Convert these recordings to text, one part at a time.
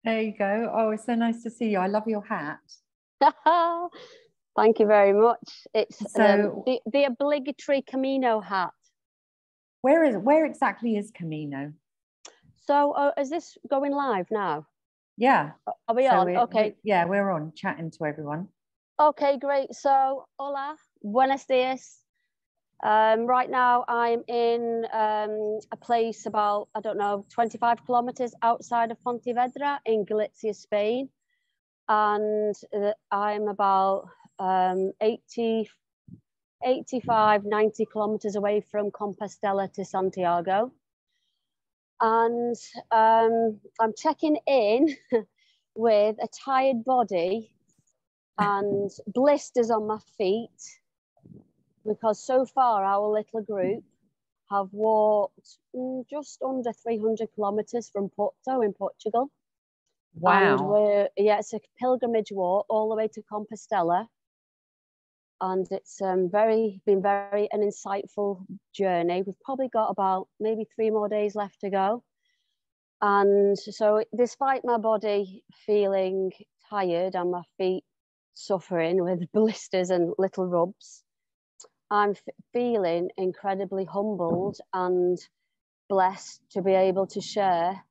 There you go. Oh, it's so nice to see you. I love your hat. Thank you very much. It's So the obligatory Camino hat. where exactly is Camino? So is this going live now? Yeah. Are we on? Okay. Yeah, we're on chatting to everyone. Okay, great. So, hola, buenos dias. Right now I'm in a place about, I don't know, 25 kilometers outside of Pontevedra in Galicia, Spain. And I'm about 85, 90 kilometers away from Compostela to Santiago. And I'm checking in with a tired body and blisters on my feet, because so far our little group have walked just under 300 kilometers from Porto in Portugal. Wow. And it's a pilgrimage walk all the way to Compostela. And it's been very an insightful journey. We've probably got about maybe 3 more days left to go. And so despite my body feeling tired and my feet suffering with blisters and little rubs, I'm feeling incredibly humbled and blessed to be able to share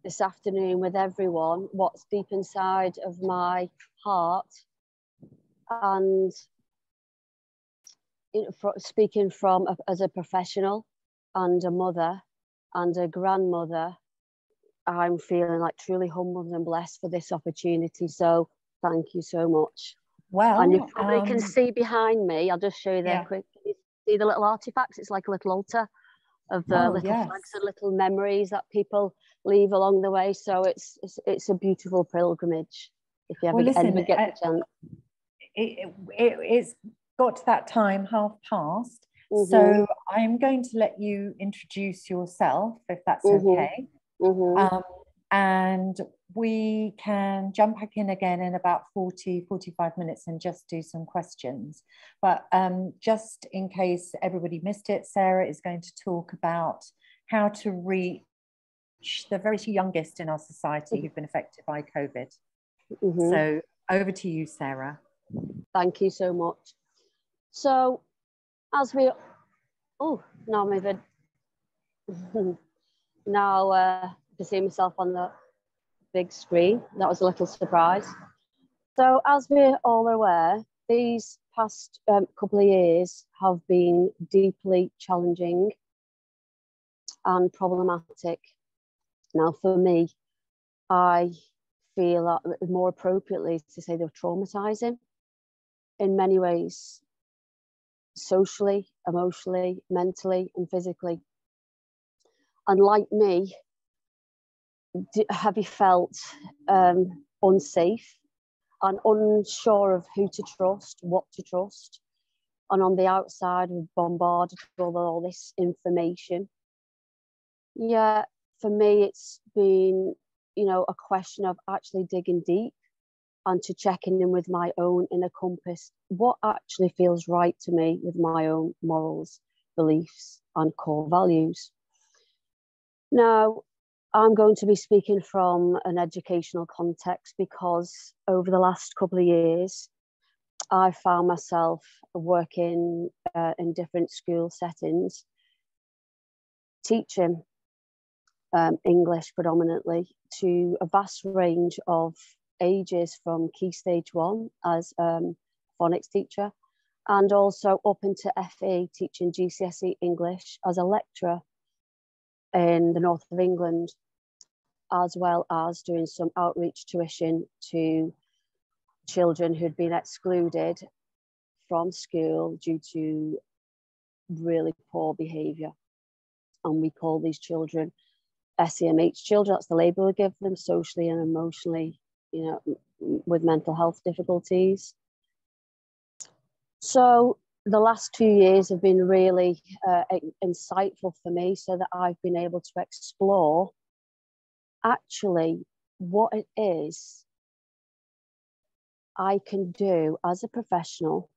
this afternoon with everyone what's deep inside of my heart. And speaking as a professional and a mother and a grandmother, I'm feeling like truly humbled and blessed for this opportunity. So thank you so much. Well, and you probably can see behind me, I'll just show you there quick. Can you see the little artifacts? It's like a little altar of the little flags and little memories that people leave along the way. So it's a beautiful pilgrimage if you ever get the chance. It's got to that time, 1:30. So I'm going to let you introduce yourself, if that's okay. And we can jump back in again in about 45 minutes and just do some questions. But just in case everybody missed it, Sarah is going to talk about how to reach the very youngest in our society who've been affected by COVID. So over to you, Sarah. Thank you so much. So as we, now I can see myself on the big screen. That was a little surprise. So as we're all aware, these past couple of years have been deeply challenging and problematic. Now for me, I feel that more appropriately to say they're traumatizing in many ways, socially, emotionally, mentally, and physically. And like me, have you felt unsafe and unsure of who to trust, what to trust? And on the outside, we're bombarded with all this information. Yeah, for me, it's been, a question of actually digging deep and to checking in with my own inner compass, what actually feels right to me with my own morals, beliefs, and core values. Now, I'm going to be speaking from an educational context because over the last couple of years, I found myself working in different school settings, teaching English predominantly to a vast range of ages, from Key Stage 1 as phonics teacher, and also up into FE, teaching GCSE English as a lecturer in the north of England, as well as doing some outreach tuition to children who'd been excluded from school due to really poor behaviour. And we call these children SEMH children. That's the label we give them, socially and emotionally, with mental health difficulties. So the last 2 years have been really insightful for me, so that I've been able to explore actually what it is I can do as a professional,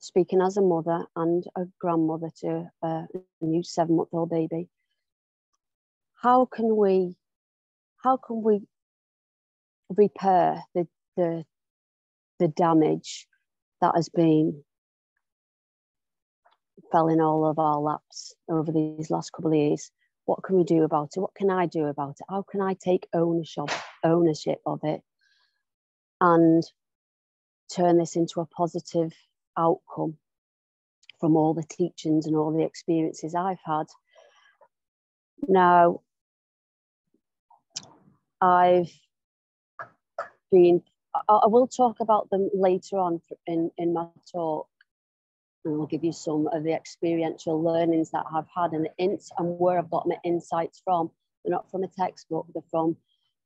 speaking as a mother and a grandmother to a new 7-month-old baby. How can we repair the damage that has been fell in all of our laps over these last couple of years. What can we do about it? What can I do about it? How can I take ownership of it and turn this into a positive outcome from all the teachings and all the experiences I've had? Now, I will talk about them later on in my talk, and I'll give you some of the experiential learnings that I've had and where I've got my insights from. They're not from a textbook, they're from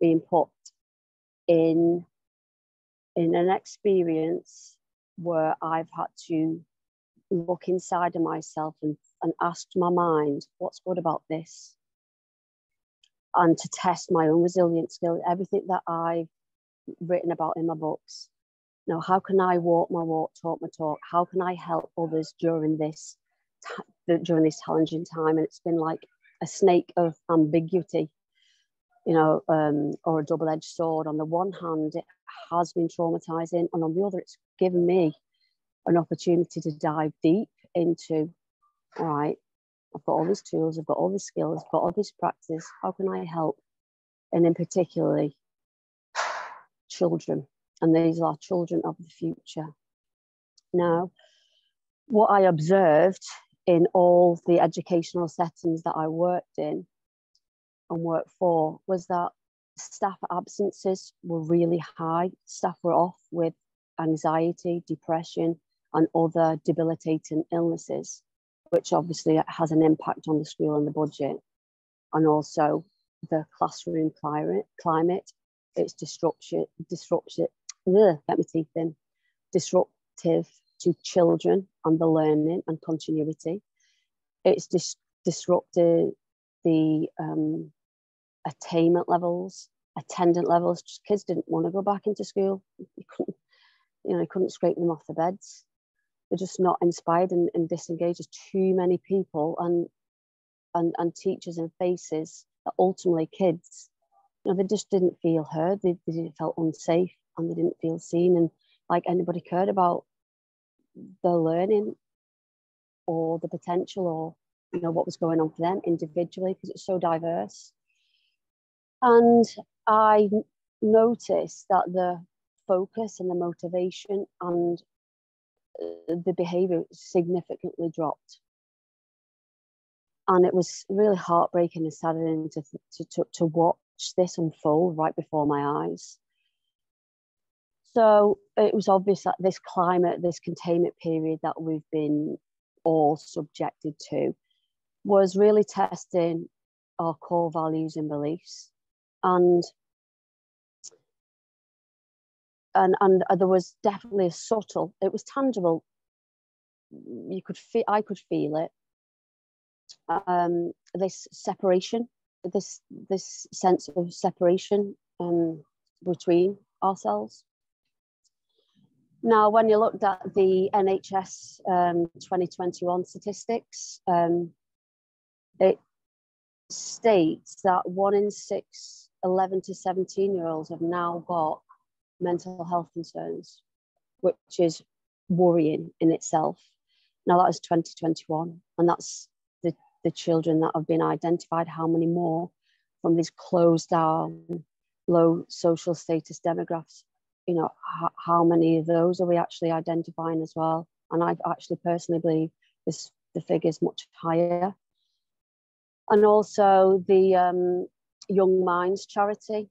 being put in an experience where I've had to look inside of myself and ask my mind, what's good about this? And to test my own resilience skills, everything that I've written about in my books. You know, how can I walk my walk, talk my talk? How can I help others during this challenging time? And it's been like a snake of ambiguity, you know, or a double-edged sword. On the one hand, it has been traumatizing, and on the other, it's given me an opportunity to dive deep into, all right, I've got all these tools, I've got all these skills, I've got all this practice. How can I help? And in particularly, children. And these are children of the future. Now, what I observed in all the educational settings that I worked in and worked for was that staff absences were really high. Staff were off with anxiety, depression, and other debilitating illnesses, which obviously has an impact on the school and the budget, and also the classroom climate. It's disruptive to children and the learning and continuity. It's disrupted the attainment levels, attendant levels. Kids didn't want to go back into school. You couldn't scrape them off the beds. They're just not inspired and disengaged. There's too many people and teachers and faces that ultimately kids, they just didn't feel heard. They felt unsafe and they didn't feel seen and like anybody cared about their learning or the potential or what was going on for them individually, because it's so diverse. And I noticed that the focus and the motivation and the behavior significantly dropped. And it was really heartbreaking and saddening to watch this unfold right before my eyes. So it was obvious that this climate, this containment period that we've been all subjected to was really testing our core values and beliefs. And there was definitely a subtle, it was tangible. I could feel it. This separation, this sense of separation between ourselves. Now, when you looked at the NHS 2021 statistics, it states that 1 in 6 11 to 17-year-olds have now got mental health concerns, which is worrying in itself. Now, that is 2021, and that's the children that have been identified. How many more from these closed down, low social status demographics? How many of those are we actually identifying as well? And I actually personally believe the figure is much higher. And also the Young Minds charity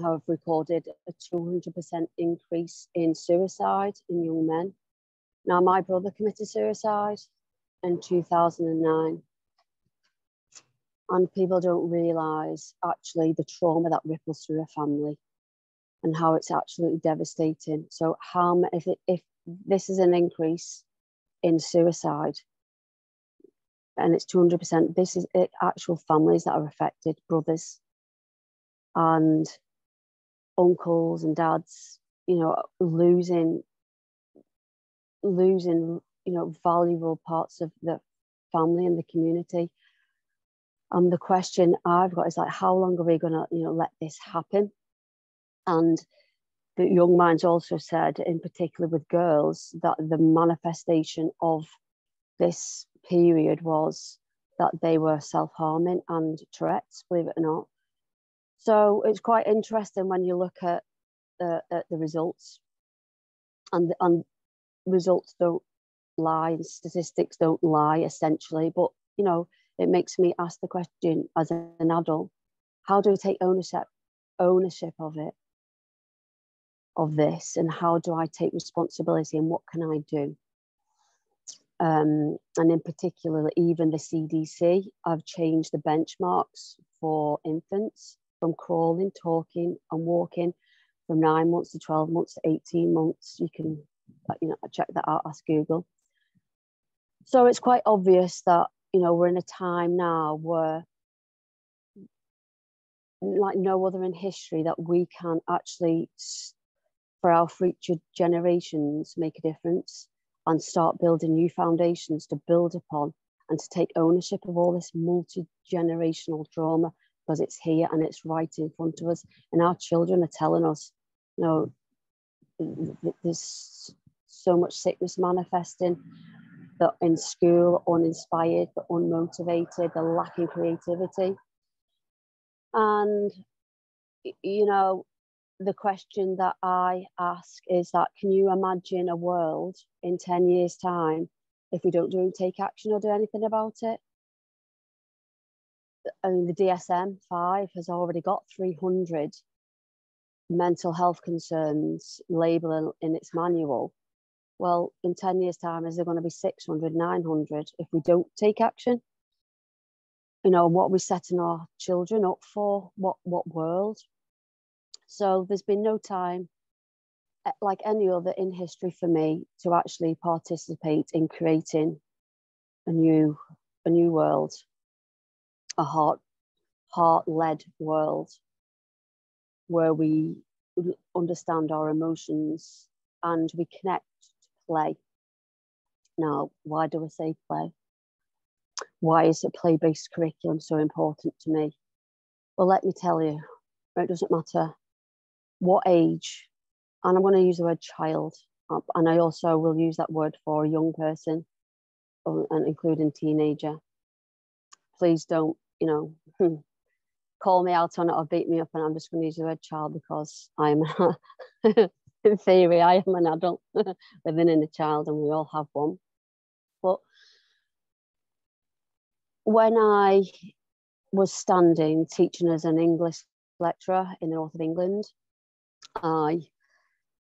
have recorded a 200% increase in suicide in young men. Now, my brother committed suicide in 2009. And people don't realise actually the trauma that ripples through a family and how it's absolutely devastating. So if this is an increase in suicide and it's 200%, this is actual families that are affected, brothers and uncles and dads, losing valuable parts of the family and the community. The question I've got is like, how long are we going to let this happen? And the young minds also said, in particular with girls, that the manifestation of this period was that they were self-harming and Tourette's, believe it or not. So it's quite interesting when you look at the results, and results don't lie, and statistics don't lie, essentially. But, you know, it makes me ask the question as an adult, how do I take ownership of it, of this, and how do I take responsibility, and what can I do? And in particular, even the CDC have changed the benchmarks for infants from crawling, talking and walking from 9 months to 12 months to 18 months. You can, you know, check that out, ask Google. So it's quite obvious that, you know, we're in a time now where, like no other in history, that we can actually, for our future generations, make a difference and start building new foundations to build upon, and to take ownership of all this multi-generational trauma, because it's here and it's right in front of us. And our children are telling us, you know, there's so much sickness manifesting, that in school, uninspired, but unmotivated, they're lacking creativity. And, you know, the question that I ask is that, can you imagine a world in 10 years' time if we don't take action or do anything about it? I mean, the DSM-5 has already got 300 mental health concerns labeled in its manual. Well, in 10 years' time, is there going to be 600, 900 if we don't take action? You know, what are we setting our children up for? What world? So there's been no time, like any other in history, for me to actually participate in creating a new world, a heart-led world, where we understand our emotions and we connect to play. Now, why do I say play? Why is a play-based curriculum so important to me? Well, let me tell you, it doesn't matter what age, and I'm going to use the word child, and I also will use that word for a young person, and including teenager. Please don't, you know, call me out on it or beat me up, and I'm just going to use the word child, because I'm, in theory, I am an adult living in a child, and we all have one. But when I was standing teaching as an English lecturer in the north of England, I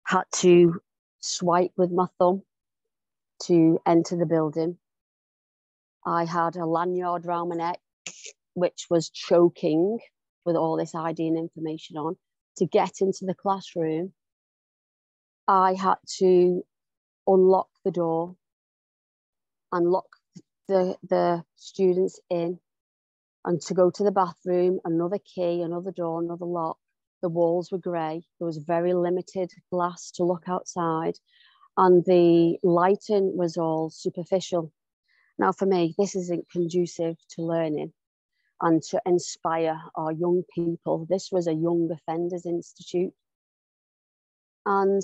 had to swipe with my thumb to enter the building. I had a lanyard around my neck, which was choking with all this ID and information on. To get into the classroom, I had to unlock the door and lock the students in, and to go to the bathroom, another key, another door, another lock. The walls were grey. There was very limited glass to look outside, and the lighting was all superficial. Now, for me, this isn't conducive to learning and to inspire our young people. This was a young offenders institute, and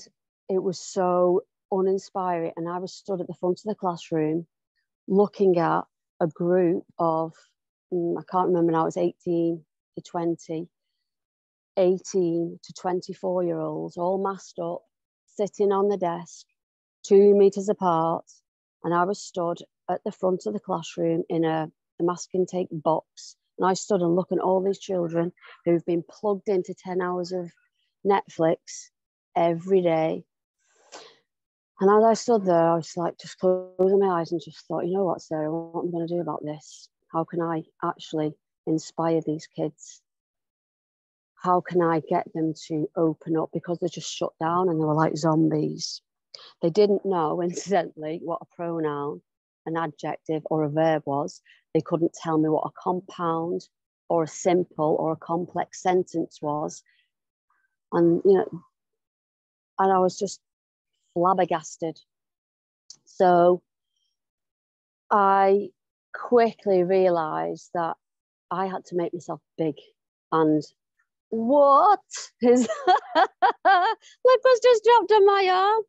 it was so uninspiring. And I was stood at the front of the classroom looking at a group of, I can't remember now, it was 18 to 20, 18 to 24-year-olds, all masked up, sitting on the desk, 2 meters apart. And I was stood at the front of the classroom in a mask intake box. And I stood and looked at all these children who've been plugged into 10 hours of Netflix every day. And as I stood there, I was like, just closing my eyes and just thought, you know what, Sarah, what am I going to do about this? How can I actually inspire these kids? How can I get them to open up? Because they're just shut down and they were like zombies. They didn't know, incidentally, what a pronoun, an adjective, or a verb was. They couldn't tell me what a compound or a simple or a complex sentence was. And, you know, and I was just flabbergasted. So I quickly realized that I had to make myself big. And what is was just dropped on my arm.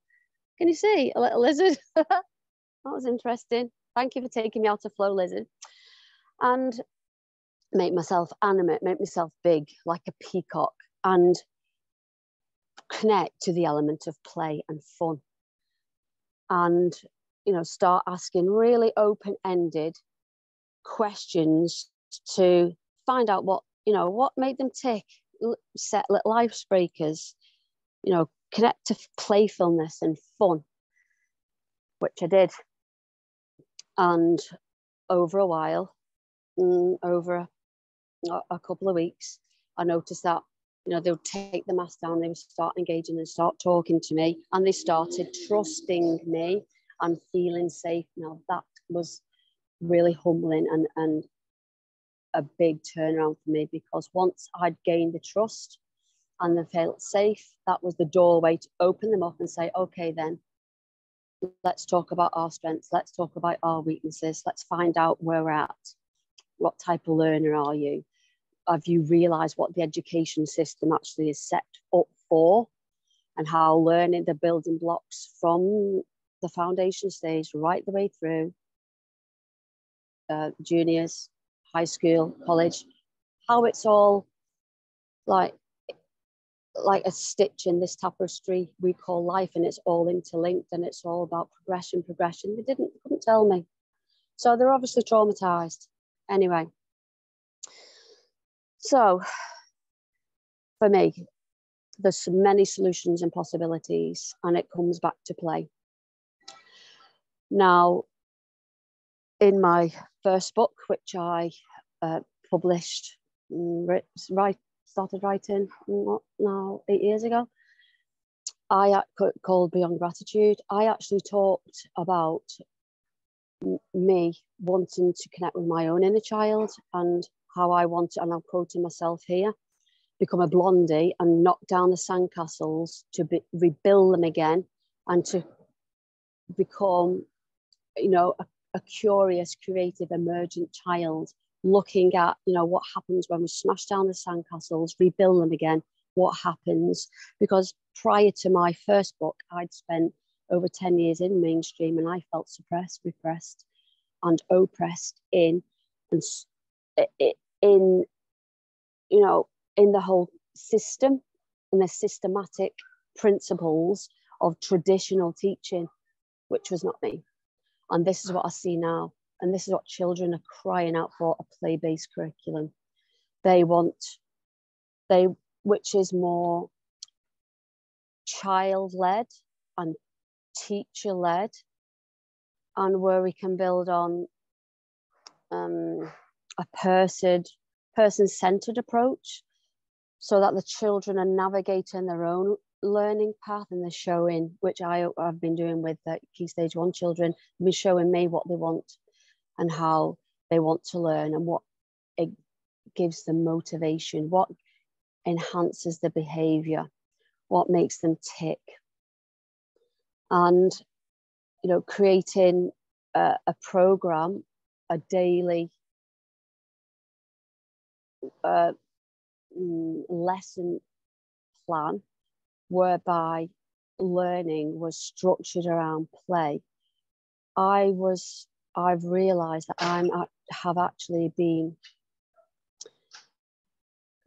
Can you see a little lizard? That was interesting. Thank you for taking me out to flow, lizard. And make myself animate, make myself big like a peacock, and connect to the element of play and fun. And, you know, start asking really open-ended questions to find out what, you know, what made them tick, set little icebreakers, you know, connect to playfulness and fun, which I did. And over a while, over a couple of weeks, I noticed that, you know, they would take the mask down, they would start engaging and start talking to me, and they started trusting me and feeling safe. Now that was really humbling and a big turnaround for me, because once I'd gained the trust and they felt safe, that was the doorway to open them up and say, okay, then let's talk about our strengths, let's talk about our weaknesses, let's find out where we're at. What type of learner are you? Have you realised what the education system actually is set up for, and how learning the building blocks from the foundation stage right the way through juniors, high school, college, how it's all like a stitch in this tapestry we call life, and it's all interlinked, and it's all about progression. They couldn't tell me. So they're obviously traumatized. Anyway, so for me, there's many solutions and possibilities, and it comes back to play. Now, in my first book, which I published, started writing now 8 years ago, called Beyond Gratitude, I actually talked about me wanting to connect with my own inner child, and how I want to, and I'm quoting myself here, become a blondie and knock down the sandcastles to rebuild them again, and to become, you know, a curious, creative, emergent child, looking at, you know, what happens when we smash down the sandcastles, rebuild them again, what happens. Because prior to my first book, I'd spent over 10 years in mainstream, and I felt suppressed, repressed, and oppressed in you know, in the whole system and the systematic principles of traditional teaching, which was not me. And this is what I see now. And this is what children are crying out for, a play-based curriculum. Which is more child-led and teacher-led, and where we can build on a person-centered approach, so that the children are navigating their own learning path, and they're showing, which I've been doing with the Key Stage 1 children, been showing me what they want and how they want to learn, and what it gives them motivation, what enhances the behavior, what makes them tick. And, you know, creating a program, a daily lesson plan, whereby learning was structured around play. I've realized that I have actually been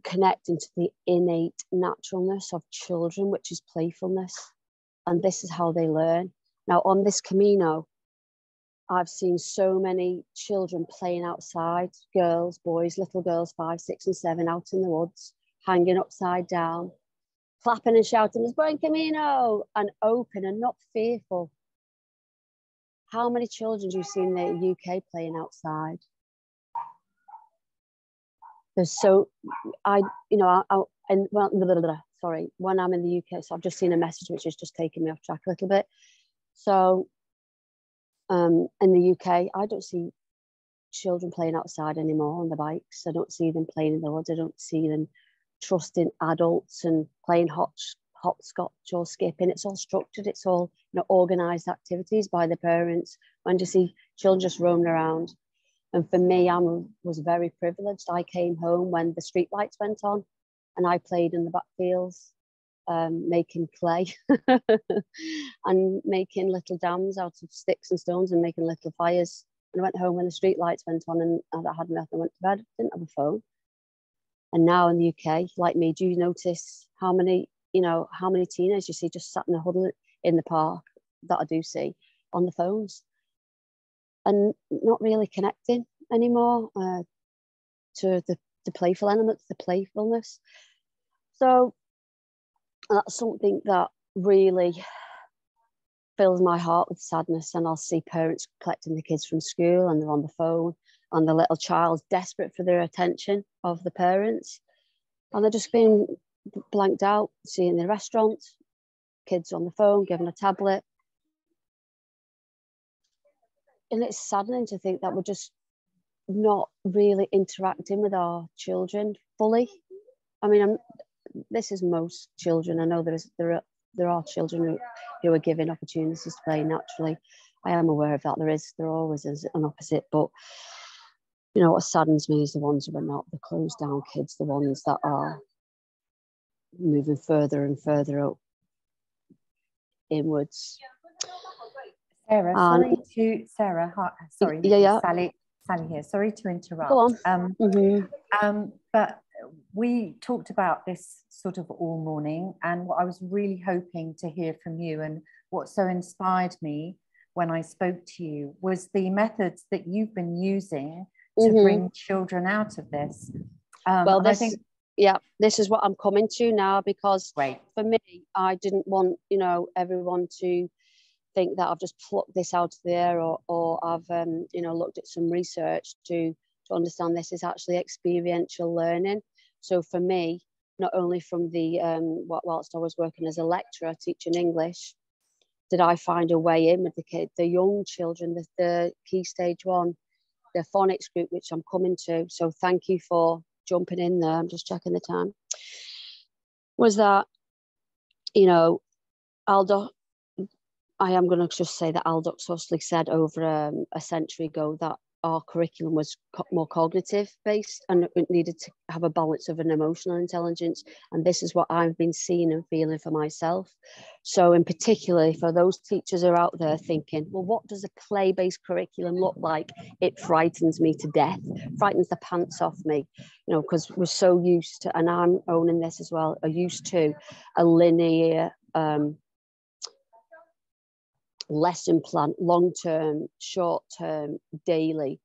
connecting to the innate naturalness of children, which is playfulness, and this is how they learn. Now, on this Camino, I've seen so many children playing outside, girls, boys, little girls, 5, 6, and 7, out in the woods, hanging upside down, clapping and shouting, "It's Buen Camino," and open and not fearful. How many children do you see in the UK playing outside? There's so, sorry, when I'm in the UK, so I've just seen a message which has just taken me off track a little bit. So in the UK, I don't see children playing outside anymore on the bikes. I don't see them playing in the woods. I don't see them trusting adults and playing hopscotch or skipping. It's all structured. It's all, you know, organised activities by the parents. When you see children just roaming around. And for me, I was very privileged. I came home when the street lights went on, and I played in the backfields making clay and making little dams out of sticks and stones and making little fires. And I went home when the street lights went on, and I had nothing. I went to bed, didn't have a phone. And now in the UK, like me, do you notice how many teenagers you see just sat in a huddle in the park, that I do see, on the phones, and not really connecting anymore to the playful elements, the playfulness. So that's something that really fills my heart with sadness. And I'll see parents collecting the kids from school and they're on the phone, and the little child's desperate for their attention of the parents, and they're just being blanked out. Seeing the restaurant, kids on the phone, given a tablet. And it's saddening to think that we're just not really interacting with our children fully. I mean, this is most children. I know there are children who are given opportunities to play naturally. I am aware of that. There always is an opposite. But you know what saddens me is the ones who are not, the closed down kids, the ones that are moving further and further up inwards. Sarah, sorry, yeah. Sally here. Sorry to interrupt. Go on. But we talked about this sort of all morning, and what I was really hoping to hear from you, and what so inspired me when I spoke to you, was the methods that you've been using to bring children out of this. Well, this is what I'm coming to now, because for me, I didn't want, everyone to think that I've just plucked this out of the air, or I've looked at some research to understand this is actually experiential learning. So for me, not only from the whilst I was working as a lecturer teaching English, did I find a way in with the young children, the Key Stage 1, the phonics group, which I'm coming to. So thank you for jumping in there. I'm just checking the time. Was that, Aldous, I am going to just say that Aldous Huxley said over a century ago that our curriculum was more cognitive based, and it needed to have a balance of an emotional intelligence. And this is what I've been seeing and feeling for myself. So in particular, for those teachers who are out there thinking, well, what does a play-based curriculum look like? It frightens me to death, frightens the pants off me, because we're so used to, and I'm owning this as well, are used to a linear lesson plan, long-term, short-term, daily.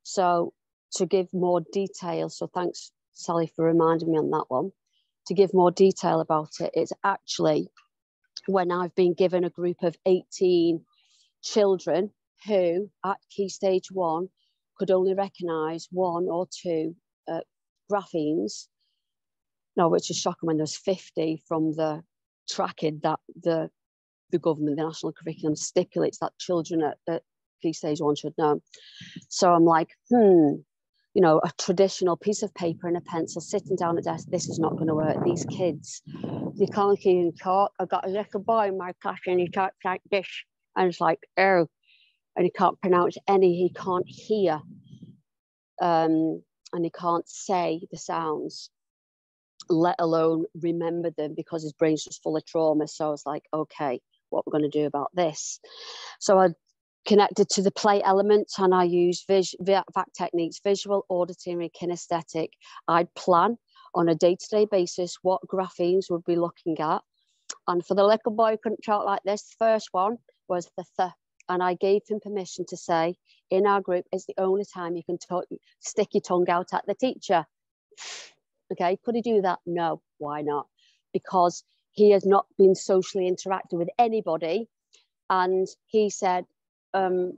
So to give more detail, so thanks Sally for reminding me on that one, to give more detail about it, it's actually when I've been given a group of 18 children who at Key Stage 1 could only recognise 1 or 2 graphemes, which is shocking when there's 50 from the tracking that the government, the national curriculum stipulates that children at Key Stage 1 should know. So I'm like, a traditional piece of paper and a pencil sitting down at desk, this is not going to work. These kids, they can't even talk. I've got a little boy in my class and he talks like this. And it's like, oh, and he can't pronounce any, he can't hear. And he can't say the sounds, let alone remember them, because his brain's just full of trauma. So I was like, okay, what we're going to do about this. So I connected to the play elements, and I use VAC techniques, visual, auditory, kinesthetic. I'd plan on a day-to-day basis what graphemes we'd be looking at. And for the little boy who couldn't talk like this, the first one was the th. And I gave him permission to say, in our group, it's the only time you can stick your tongue out at the teacher. Okay, could he do that? No. Why not? Because he has not been socially interacting with anybody. And he said, I'm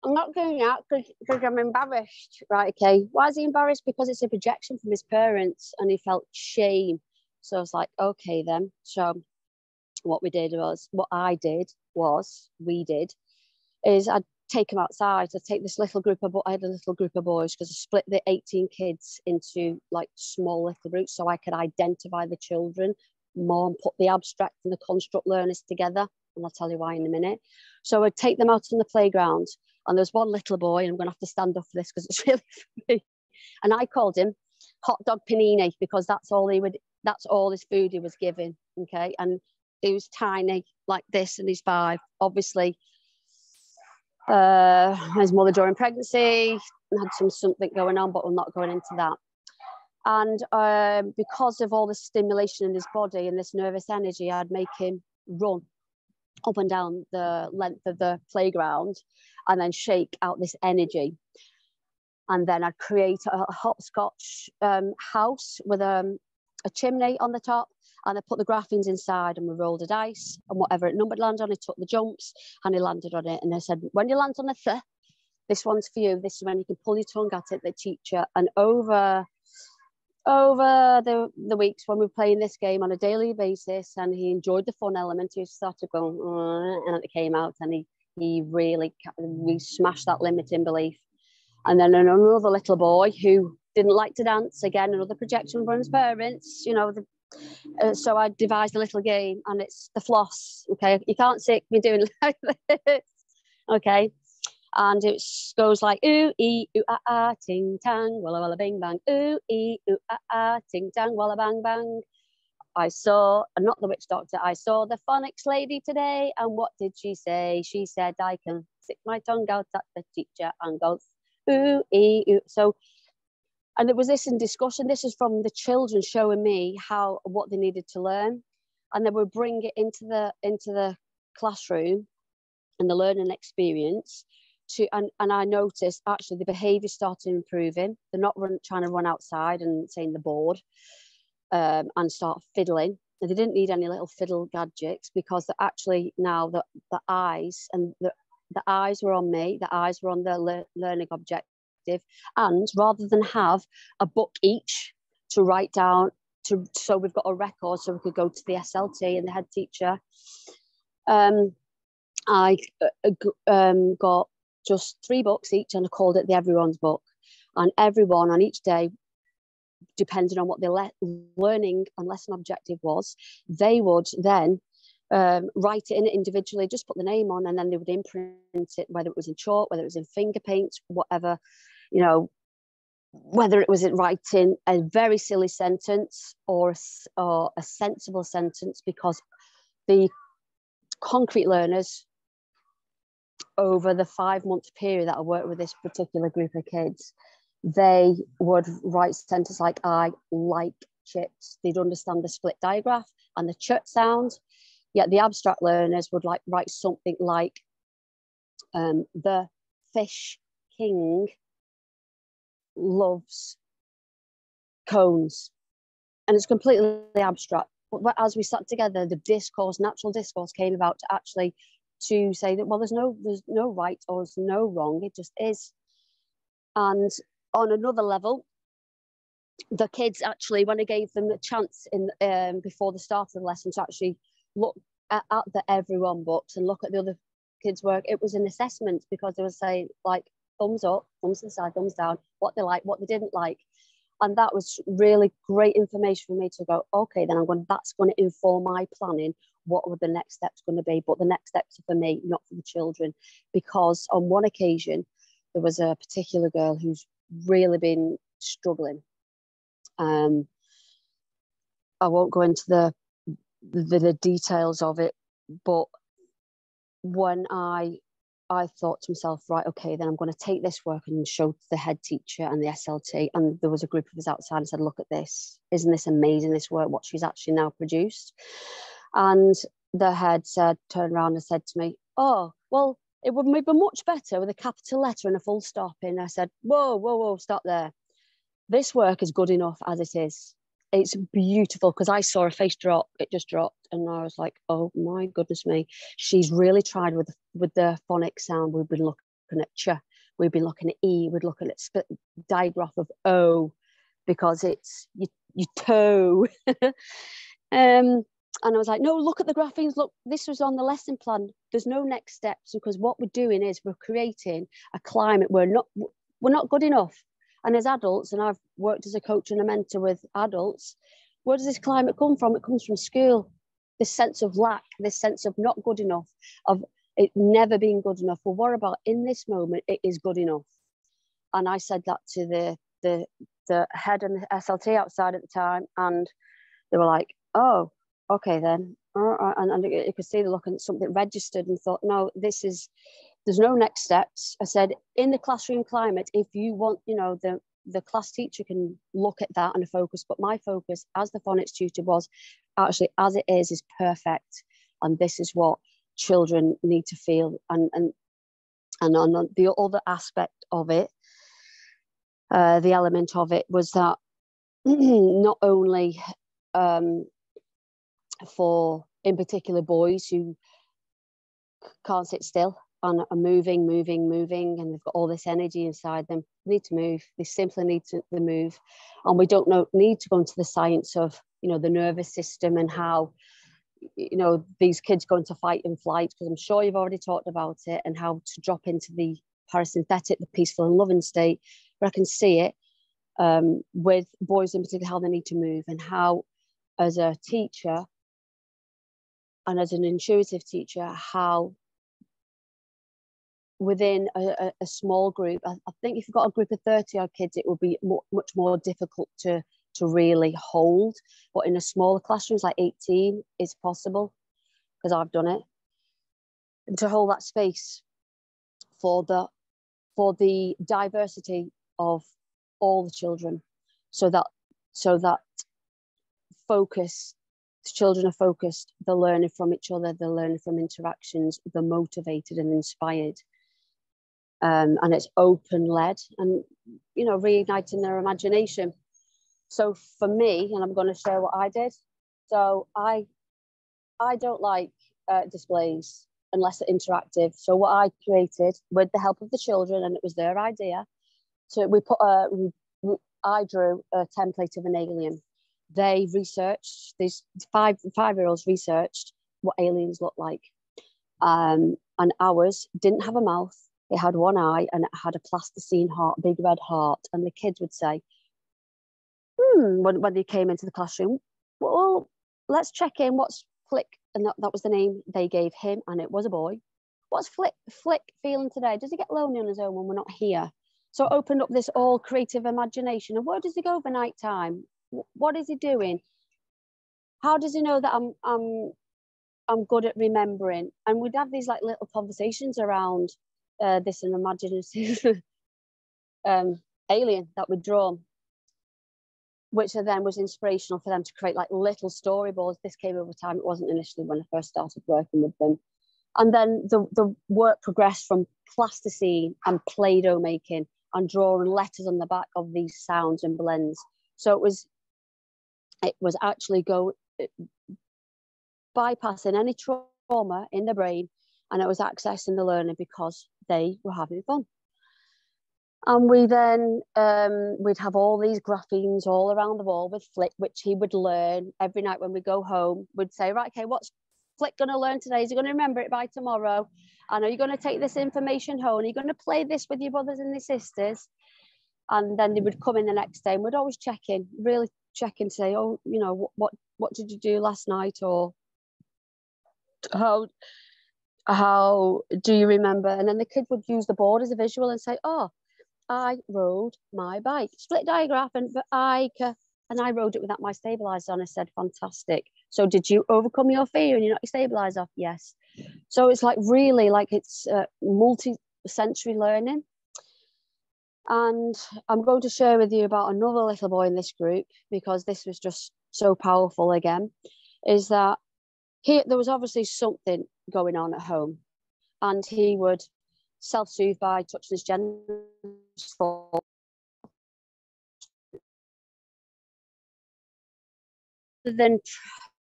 not doing that because I'm embarrassed. Right, okay. Why is he embarrassed? Because it's a projection from his parents, and he felt shame. So I was like, okay then. So what I did is I'd take him outside. I'd take this little group of, I had a little group of boys, because I split the 18 kids into like small little groups so I could identify the children more and put the abstract and the construct learners together. And I'll tell you why in a minute. So I'd take them out on the playground, and there's one little boy, and I'm going to have to stand up for this because it's really funny. And I called him Hot Dog Panini, because that's all he would That's all his food he was given, okay? And he was tiny like this, and he's 5. Obviously, his mother during pregnancy had something going on, but we're not going into that. And because of all the stimulation in his body and this nervous energy, I'd make him run up and down the length of the playground and then shake out this energy. And then I'd create a hopscotch house with a chimney on the top, and I put the graphings inside, and we rolled a dice, and whatever it numbered landed on, he took the jumps and he landed on it. And I said, when you land on a th, this one's for you. This is when you can pull your tongue at it, the teacher. And over the weeks when we were playing this game on a daily basis, and he enjoyed the fun element, he started going, and it came out, and we smashed that limiting belief. And then another little boy who didn't like to dance, again, another projection from his parents, you know. So I devised a little game, and it's the floss, okay? You can't see me doing like this, okay? And it goes like, ooh, ee, ooh, ah, ah, ting, tang, walla, walla, bing, bang. Ooh, ee, ooh, ah, ah, ting, tang, walla, bang, bang. I saw, not the witch doctor, I saw the phonics lady today. And what did she say? She said, I can stick my tongue out at the teacher and go, ooh, ee, ooh. So, and it was this in discussion. This is from the children showing me what they needed to learn. And they would bring it into the classroom and the learning experience. And I noticed actually the behaviour started improving. They're not trying to run outside and saying they're bored and start fiddling. And they didn't need any little fiddle gadgets, because they're actually now the eyes and the eyes were on me. The eyes were on the learning objective. And rather than have a book each to write down, so we've got a record so we could go to the SLT and the head teacher, I got just 3 books each, and I called it the Everyone's Book. And everyone on each day, depending on what their learning and lesson objective was, they would then write it in individually, just put the name on, and then they would imprint it, whether it was in chalk, whether it was in finger paints, whatever, you know, whether it was in writing a very silly sentence or a sensible sentence, because the concrete learners, over the 5-month period that I worked with this particular group of kids, they would write sentences like, I like chips. They'd understand the split digraph and the ch sound. Yet the abstract learners would write something like, the fish king loves cones. And it's completely abstract. But as we sat together, the discourse, natural discourse, came about to say that, well, there's no right or there's no wrong, it just is. And on another level, the kids actually, when I gave them the chance before the start of the lesson to actually look at the Everyone books and look at the other kids' work, it was an assessment, because they were saying like thumbs up, thumbs to the side, thumbs down, what they liked, what they didn't like. And that was really great information for me to go, okay, then that's going to inform my planning. What were the next steps going to be? But the next steps are for me, not for the children. Because on one occasion, there was a particular girl who's really been struggling. I won't go into the details of it, but when I thought to myself, right, okay, then I'm going to take this work and show the head teacher and the SLT. And there was a group of us outside and said, look at this. Isn't this amazing, this work, what she's actually now produced? And the head turned around and said to me, oh, well, it would be much better with a capital letter and a full stop in. I said, whoa, stop there. This work is good enough as it is. It's beautiful, because I saw her face drop. It just dropped. And I was like, oh, my goodness me. She's really tried with the phonics sound. We've been looking at ch. We've been looking at e. We're looking at split digraph of o, because it's you toe. And I was like, no, look at the graphings. Look, this was on the lesson plan. There's no next steps, because what we're doing is we're creating a climate where we're not good enough. And as adults, and I've worked as a coach and a mentor with adults, where does this climate come from? It comes from school. This sense of lack, this sense of not good enough, of it never being good enough. Well, what about in this moment, it is good enough? And I said that to the head and the SLT outside at the time, and they were like, oh, okay then. And you could see the look, and something registered, and thought, no, there's no next steps. I said, in the classroom climate, if you want, you know, the class teacher can look at that and focus, but my focus as the phonics tutor was actually, as it is perfect. And this is what children need to feel. And on the other aspect of it, the element of it was that not only for, in particular, boys who can't sit still and are moving, and they've got all this energy inside them, need to move. They simply need to move. And we don't need to go into the science of, you know, the nervous system and how, you know, these kids go into fight and flight, because I'm sure you've already talked about it, and how to drop into the parasympathetic, the peaceful and loving state. But I can see it with boys in particular, how they need to move, and how, as a teacher and as an intuitive teacher, how within a small group, I think if you've got a group of 30 odd kids, it will be much more difficult to really hold. But in a smaller classrooms like 18 is possible, because I've done it. And to hold that space for the diversity of all the children, so that focus, the children are focused, they're learning from each other, they're learning from interactions, they're motivated and inspired. And it's open led, and, you know, reigniting their imagination. So for me, and I'm going to share what I did. So I don't like displays unless they're interactive. So what I created with the help of the children, and it was their idea, so I drew a template of an alien. They researched, these five-year-olds researched what aliens look like. And ours didn't have a mouth. It had one eye, and it had a plasticine heart, big red heart. And the kids would say, when they came into the classroom, well, let's check in, what's Flick? And that was the name they gave him, and it was a boy. What's Flick feeling today? Does he get lonely on his own when we're not here? So I opened up this all creative imagination. And where does he go for night time? What is he doing? How does he know that I'm good at remembering? And we'd have these like little conversations around this an imaginative alien that we'd drawn, which then was inspirational for them to create like little storyboards. This came over time. It wasn't initially when I first started working with them. And then the work progressed from plasticine and Play-Doh making and drawing letters on the back of these sounds and blends. So it was actually bypassing any trauma in the brain, and it was accessing the learner because they were having fun. And we then, we'd have all these graphemes all around the wall with Flick, which he would learn every night when we go home. We'd say, right, okay, what's Flick going to learn today? Is he going to remember it by tomorrow? And are you going to take this information home? Are you going to play this with your brothers and your sisters? And then they would come in the next day, and we'd always check in, really check in, say, oh, you know, what did you do last night? Or how do you remember? And then the kid would use the board as a visual and say, oh, I rode my bike, split diagram, and I rode it without my stabilizer on. I said, fantastic. So did you overcome your fear and you're not your stabilizer? Yes. So it's like really like it's multi-sensory learning. And I'm going to share with you about another little boy in this group, because this was just so powerful again, is that there was obviously something going on at home, and he would self-soothe by touching his genitals. Then,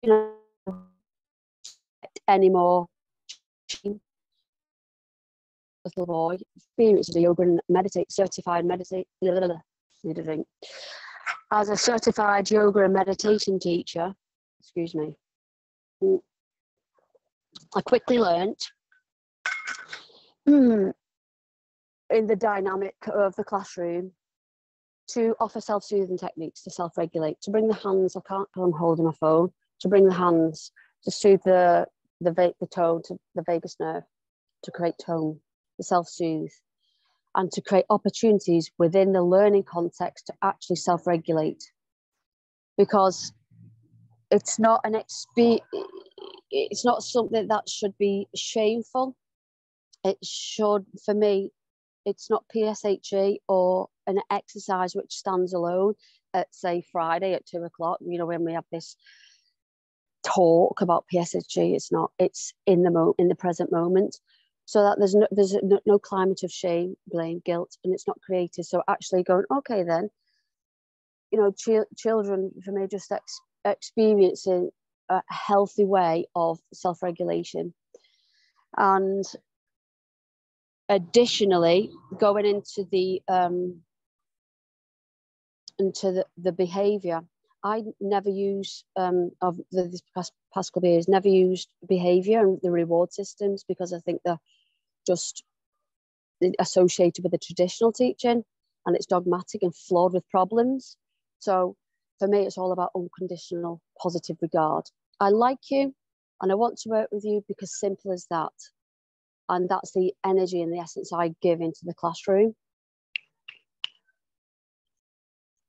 you know, anymore. Little boy experienced a yoga and certified meditate. Need a drink. As a certified yoga and meditation teacher, excuse me, I quickly learned in the dynamic of the classroom to offer self-soothing techniques to self-regulate, to bring the hands, I can't, because I'm holding my phone, to bring the hands to soothe the tone, to the vagus nerve, to create tone, to self-soothe, and to create opportunities within the learning context to actually self-regulate. Because it's not it's not something that should be shameful. It should, for me, it's not PSHE or an exercise which stands alone at, say, Friday at 2 o'clock, you know, when we have this talk about PSHE. It's not, it's in the present moment, so that there's no climate of shame, blame, guilt, and it's not created. So actually going, okay, then, you know, children, for me, just experiencing a healthy way of self-regulation. And additionally, going into the behavior, I never use of this past couple of years, never used behavior and the reward systems, because I think they're just associated with the traditional teaching, and it's dogmatic and flawed with problems. So for me, it's all about unconditional positive regard. I like you and I want to work with you because simple as that. And that's the energy and the essence I give into the classroom.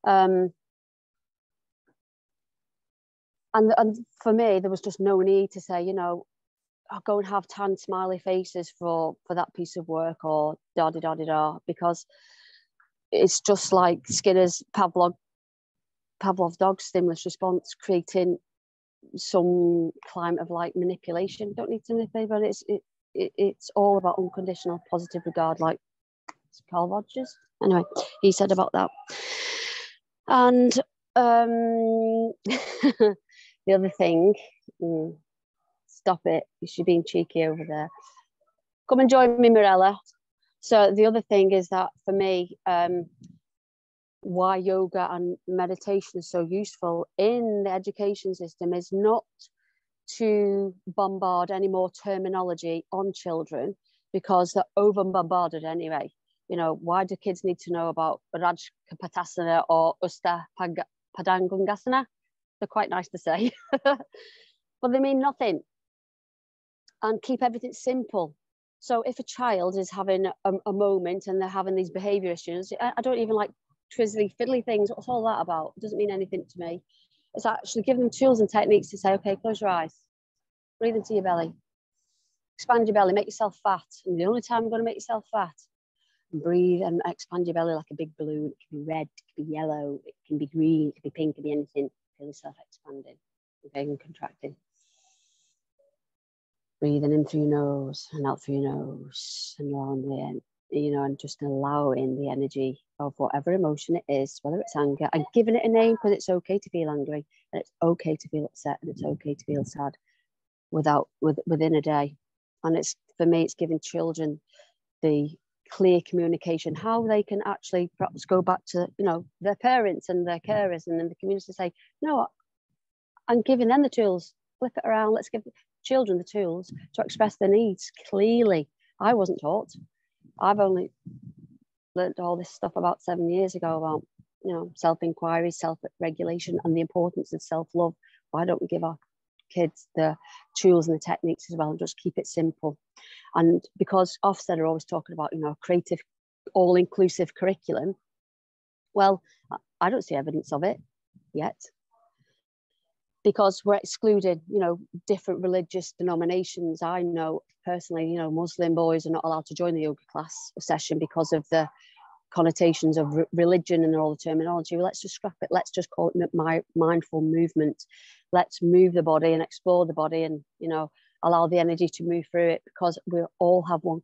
And for me, there was just no need to say, you know, I'll go and have 10 smiley faces for that piece of work, or da-da-da-da-da, because it's just like Skinner's Pavlov dog stimulus response, creating some climate of like manipulation. Don't need to manipulate, but it's all about unconditional positive regard, like Carl Rogers. Anyway, he said about that. And the other thing, stop it, you're being cheeky over there. Come and join me, Mirella. So the other thing is that for me, why yoga and meditation is so useful in the education system is not to bombard any more terminology on children, because they're over bombarded anyway. You know, why do kids need to know about Rajkapatasana or Usta Padangangasana? They're quite nice to say, but they mean nothing. And keep everything simple. So if a child is having a moment and they're having these behavior issues, I don't even like twizzly fiddly things. What's all that about? It doesn't mean anything to me. It's actually giving them tools and techniques to say, okay, close your eyes, breathe into your belly, expand your belly, make yourself fat. And the only time I'm going to make yourself fat, breathe and expand your belly like a big balloon. It can be red, it can be yellow, it can be green, it can be pink, it can be anything. Feel yourself expanding, okay, and contracting. Breathing in through your nose and out through your nose, and around the end, you know, and just allowing the energy of whatever emotion it is, whether it's anger, and giving it a name, because it's okay to feel angry, and it's okay to feel upset, and it's okay to feel sad within a day. And it's, for me, it's giving children the clear communication, how they can actually perhaps go back to, you know, their parents and their carers and then the community to say, no, I'm giving them the tools, flip it around, let's give children the tools to express their needs clearly. I wasn't taught. I've only learned all this stuff about 7 years ago about, you know, self-inquiry, self-regulation, and the importance of self-love. Why don't we give our kids the tools and the techniques as well, and just keep it simple? And because Ofsted are always talking about, you know, creative, all-inclusive curriculum, well, I don't see evidence of it yet, because we're excluding, you know, different religious denominations. I know personally, you know, Muslim boys are not allowed to join the yoga class session because of the connotations of religion and all the terminology. Well, let's just scrap it. Let's just call it mindful movement. Let's move the body and explore the body, and, you know, allow the energy to move through it, because we all have one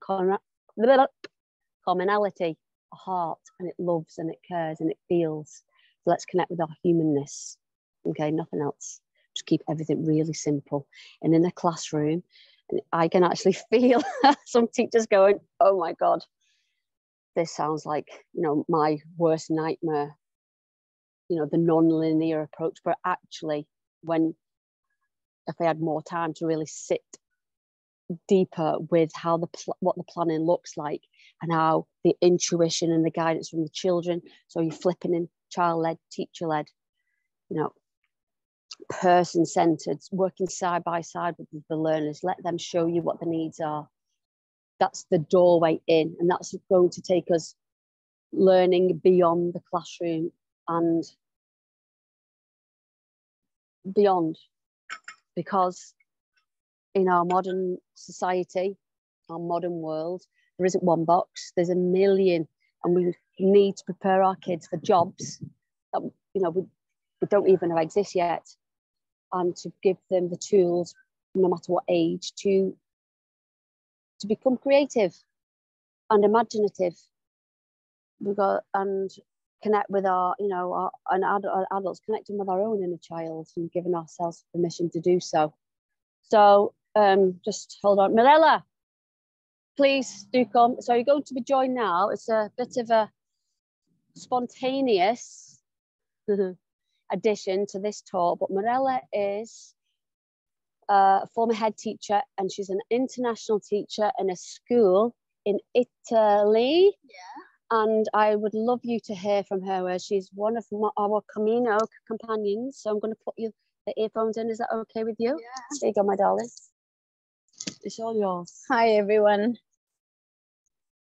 commonality, a heart, and it loves and it cares and it feels. So let's connect with our humanness. Okay, nothing else. Just keep everything really simple. And in the classroom, I can actually feel some teachers going, oh my God, this sounds like, you know, my worst nightmare, you know, the non-linear approach. But actually, if I had more time to really sit deeper with how what the planning looks like, and how the intuition and the guidance from the children, so you're flipping in child-led, teacher-led, you know, person-centered, working side by side with the learners, let them show you what the needs are. That's the doorway in, and that's going to take us learning beyond the classroom. And beyond, because in our modern society, our modern world, there isn't one box, there's a million, and we need to prepare our kids for jobs that, you know, we don't even know exist yet, and to give them the tools, no matter what age, to become creative and imaginative. And connect with our, you know, our adults, connecting with our own inner child and giving ourselves permission to do so. So just hold on. Mirella, please do come. So you're going to be joined now. It's a bit of a spontaneous addition to this talk, but Mirella is a former head teacher, and she's an international teacher in a school in Italy. Yeah. And I would love you to hear from her, where she's one of our Camino companions. So I'm going to put you the earphones in. Is that okay with you? Yeah. There you go, my darling. It's all yours. Hi, everyone.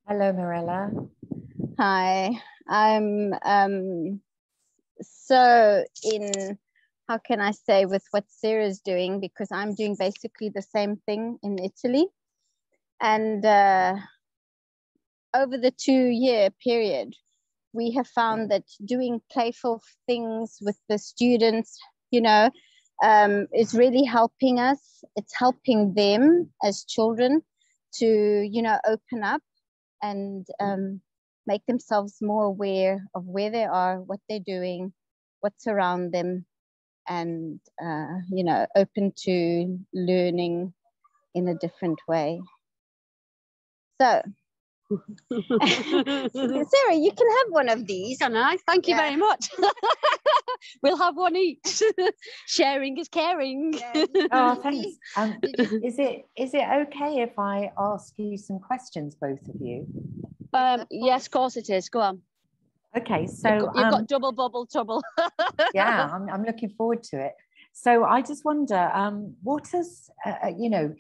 Hello, Mirella. Hi. I'm so in, how can I say, with what Sarah's doing, because I'm doing basically the same thing in Italy. And over the 2-year period, we have found that doing playful things with the students, you know, is really helping us. It's helping them as children to, you know, open up and make themselves more aware of where they are, what they're doing, what's around them, and, you know, open to learning in a different way. So, Sarah, you can have one of these. Can I? Thank you very much. We'll have one each. Sharing is caring. Yeah. Oh, thanks. Is it okay if I ask you some questions, both of you? Yes, of course it is. Go on. Okay, so you've got double bubble trouble. yeah, I'm looking forward to it. So I just wonder, what is, you know,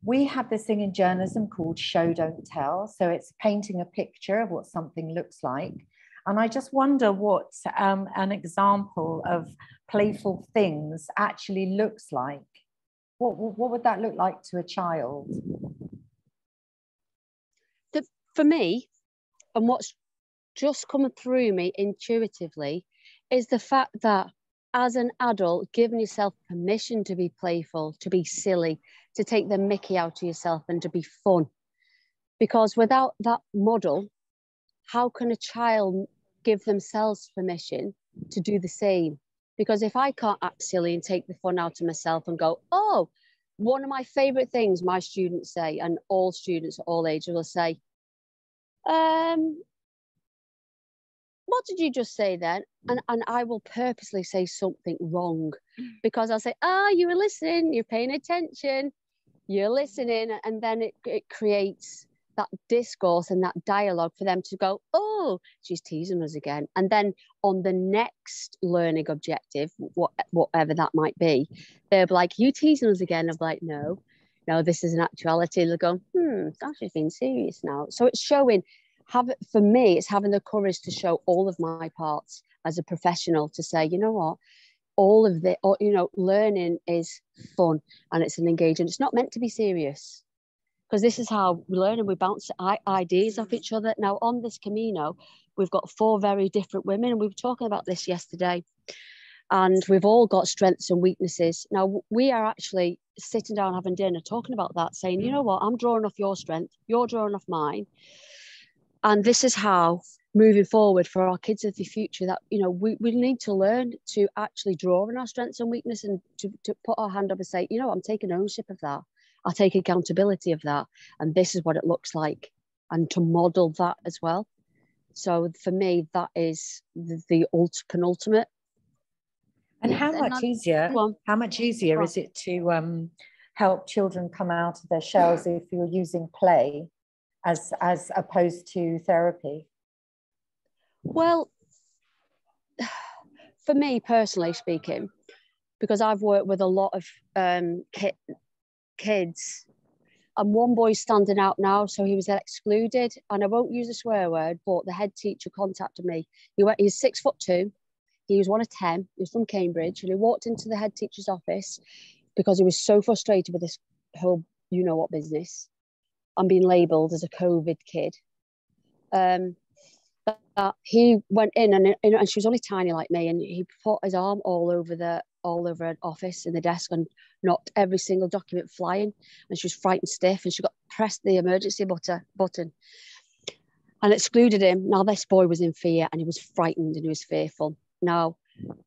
we have this thing in journalism called show, don't tell. So it's painting a picture of what something looks like. And I just wonder what an example of playful things actually looks like. What would that look like to a child? For me, and what's just coming through me intuitively, is the fact that as an adult, giving yourself permission to be playful, to be silly, to take the mickey out of yourself and to be fun. Because without that model, how can a child give themselves permission to do the same? Because if I can't act silly and take the fun out of myself and go, oh, one of my favorite things my students say, and all students at all ages will say, what did you just say then? And I will purposely say something wrong, because I'll say, you were listening, you're paying attention, you're listening. And then it creates that discourse and that dialogue for them to go, oh, she's teasing us again. And then on the next learning objective, whatever that might be, they'll be like, you teasing us again? I'm like, no, this is an actuality. They'll go, she's being serious now. So it's showing, for me, it's having the courage to show all of my parts as a professional, to say, you know what, all of the, you know, learning is fun and it's an engagement. It's not meant to be serious, because this is how we learn, and we bounce ideas off each other. Now on this Camino, we've got 4 very different women, and we were talking about this yesterday, and we've all got strengths and weaknesses. Now we are actually sitting down having dinner, talking about that, saying, you know what, I'm drawing off your strength, you're drawing off mine. And this is how, moving forward for our kids of the future, that, you know, we need to learn to actually draw on our strengths and weakness, and to put our hand up and say, you know, I'm taking ownership of that. I'll take accountability of that. And this is what it looks like. And to model that as well. So for me, that is the penultimate. And how much easier is it to help children come out of their shells if you're using play as opposed to therapy? Well, for me personally speaking, because I've worked with a lot of kids, and one boy's standing out now, so he was excluded, and I won't use a swear word, but the head teacher contacted me. He's 6'2", He was one of 10. He was from Cambridge, and he walked into the head teacher's office because he was so frustrated with this whole you-know-what business and being labelled as a COVID kid. He went in, and she was only tiny like me, and he put his arm all over an office in the desk and knocked every single document flying, and she was frightened stiff, and she got pressed the emergency button and excluded him. Now this boy was in fear, and he was frightened, and he was fearful. Now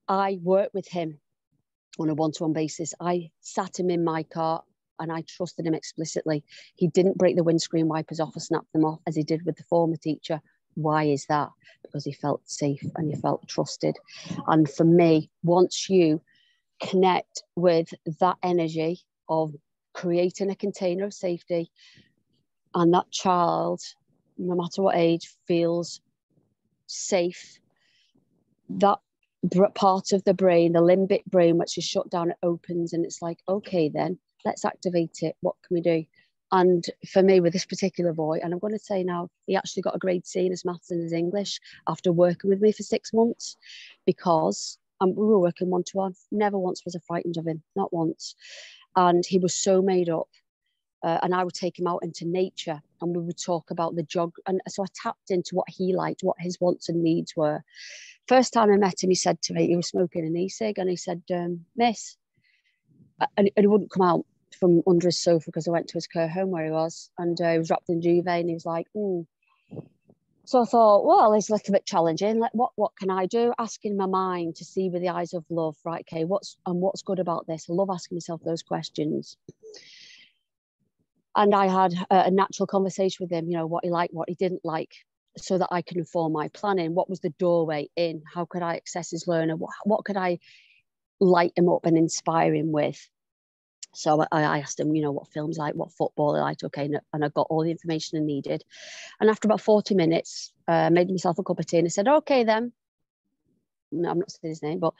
I worked with him on a one-to-one basis. I sat him in my car and I trusted him explicitly. He didn't break the windscreen wipers off or snap them off as he did with the former teacher. Why is that? Because he felt safe and he felt trusted. And for me, once you connect with that energy of creating a container of safety, and that child, no matter what age, feels safe, that part of the brain, the limbic brain, which is shut down, it opens, and it's like, okay, then let's activate it. What can we do? And for me, with this particular boy, and I'm going to say now, he actually got a grade C in his maths and his English after working with me for 6 months, because we were working one-to-one. Never once was I frightened of him, not once. And he was so made up. And I would take him out into nature, and we would talk about the jog. And so I tapped into what he liked, what his wants and needs were. First time I met him, he said to me, he was smoking an e-cig, and he said, Miss, and he wouldn't come out from under his sofa because I went to his care home where he was, and he was wrapped in duvet, and he was like, So I thought, well, it's a little bit challenging. Like, what can I do? Asking my mind to see with the eyes of love, right? Okay, what's good about this? I love asking myself those questions. And I had a natural conversation with him, what he liked, what he didn't like, so that I could inform my planning. What was the doorway in? How could I access his learner? What could I light him up and inspire him with? So I asked him, what films like, what football he liked, okay, and I got all the information I needed. And after about 40 minutes, made myself a cup of tea, and I said, okay then. No, I'm not saying his name, but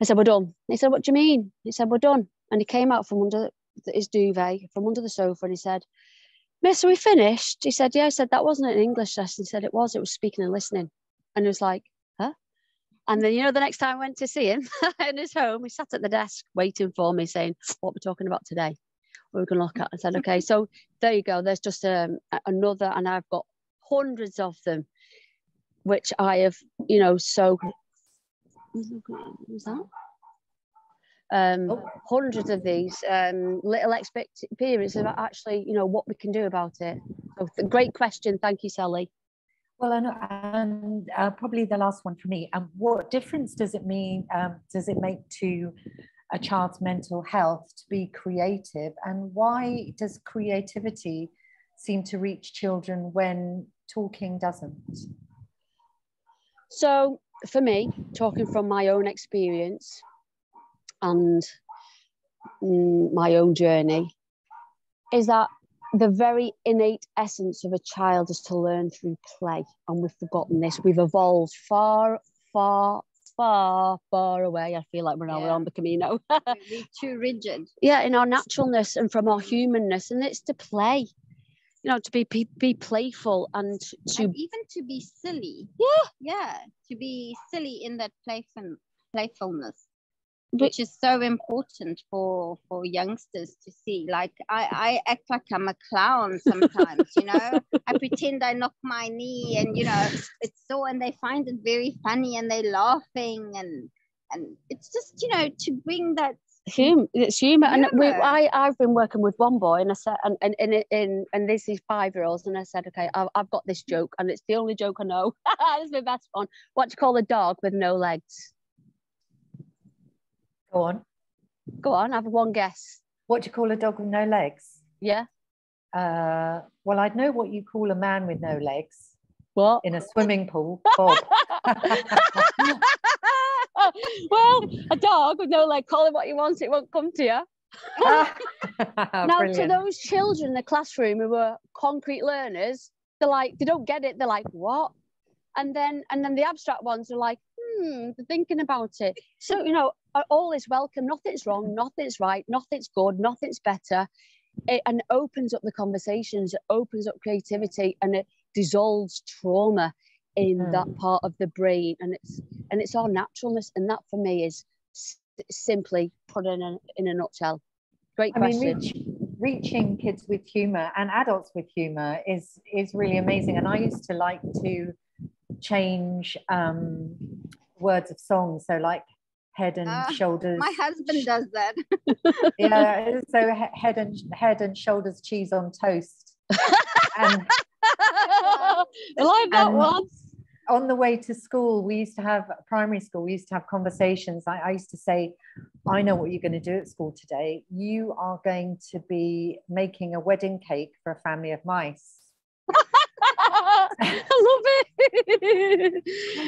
I said, we're done. He said, what do you mean? He said, we're done. And he came out from under his duvet, from under the sofa, and he said, Miss, are we finished? He said, yeah. I said, that wasn't an English lesson. He said, it was speaking and listening. And he was like, huh? And then, the next time I went to see him in his home, he sat at the desk waiting for me, saying, what we're talking about today, what we're going to look at. I said, okay, so there you go. There's just another, and I've got hundreds of them, which I have, so, who's that? Hundreds of these little experiences about actually, what we can do about it. So, great question. Thank you, Sally. Well, and probably the last one for me. What difference does it make to a child's mental health to be creative? And why does creativity seem to reach children when talking doesn't? So for me, talking from my own experience and my own journey, is that the very innate essence of a child is to learn through play. And we've forgotten this. We've evolved far, far, far, far away. I feel like we're on the Camino. We're too rigid. Yeah, in our naturalness and from our humanness. And it's to play, to be playful and even to be silly. Yeah, to be silly in that playfulness. Which is so important for youngsters to see. Like I act like I'm a clown sometimes, I pretend I knock my knee, and it's so, and they find it very funny, and they're laughing, and it's just to bring that it's humor. And I've been working with one boy, and I said, and this is 5-year-olds, and I said, okay, I've got this joke, and it's the only joke I know. It's my best one. What do you call a dog with no legs? Go on, have one guess. What do you call a dog with no legs? Yeah. Well, I'd know what you call a man with no legs. What? In a swimming pool. Bob. Well, a dog with no leg, call it what you want, it won't come to you. Now, brilliant. To those children in the classroom who were concrete learners, they're like, they don't get it. They're like, what? And then the abstract ones are like, they're thinking about it. So, all is welcome. Nothing's wrong. Nothing's right. Nothing's good. Nothing's better. And it opens up the conversations. It opens up creativity, and it dissolves trauma in that part of the brain, and it's our naturalness, and that for me is simply put in a nutshell. Great question. I mean, reaching kids with humor and adults with humor is really amazing. And I used to like to change words of songs, so like head and shoulders. My husband does that. Yeah, so head and shoulders cheese on toast. And I like that one. On the way to school, we used to have primary school, we used to have conversations. I used to say, I know what you're going to do at school today. You are going to be making a wedding cake for a family of mice. I love it.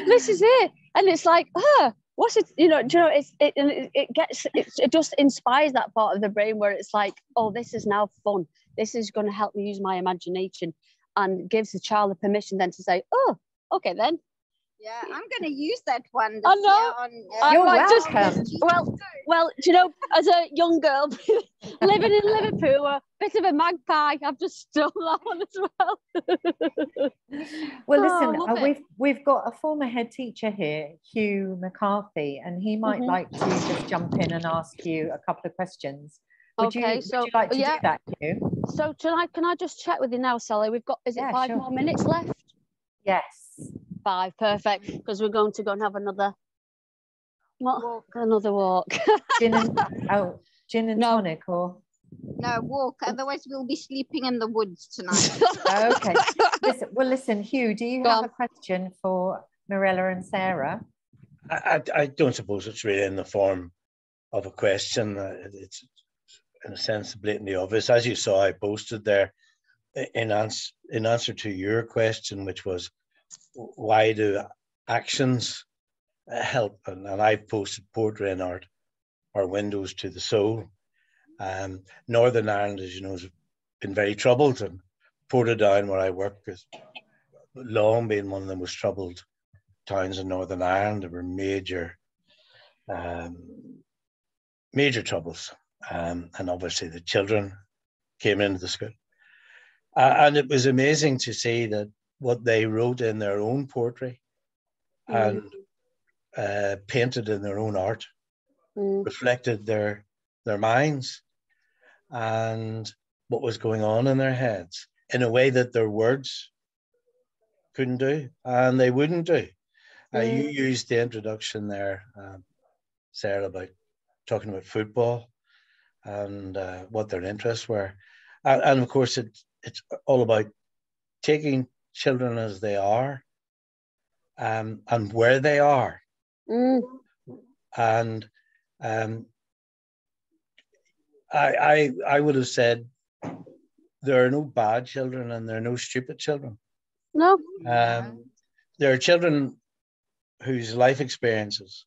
This is it. And it's like, what's it, do you know, it just inspires that part of the brain where it's like, oh, this is now fun. This is going to help me use my imagination, and gives the child the permission then to say, oh, okay then. Yeah, I'm going to use that one. I know. You're welcome. Well, do you know, as a young girl living in Liverpool, a bit of a magpie, I've just stolen that one as well. Well, listen, we've got a former head teacher here, Hugh McCarthy, and he might like to just jump in and ask you a couple of questions. Would you like to do that, Hugh? So can I just check with you now, Sally? We've got, is it 5 more minutes left? Yes. 5, perfect, because we're going to go and have another walk. Gin and tonic, or no, walk, otherwise we'll be sleeping in the woods tonight. Okay. Listen, Hugh, do you have a question for Mirella and Sarah? I don't suppose it's really in the form of a question. It's in a sense blatantly obvious. As you saw, I posted there in answer to your question, which was, why do actions help? And I've posted poetry in art are windows to the soul. Northern Ireland, as you know, has been very troubled, and Portadown, where I work, has long been one of the most troubled towns in Northern Ireland. There were major troubles, and obviously the children came into the school. And it was amazing to see that what they wrote in their own poetry and painted in their own art reflected their minds and what was going on in their heads in a way that their words couldn't do, and they wouldn't do. You used the introduction there, Sarah, about talking about football and what their interests were. And of course, it's all about taking children as they are and where they are. And I would have said there are no bad children and there are no stupid children. No. There are children whose life experiences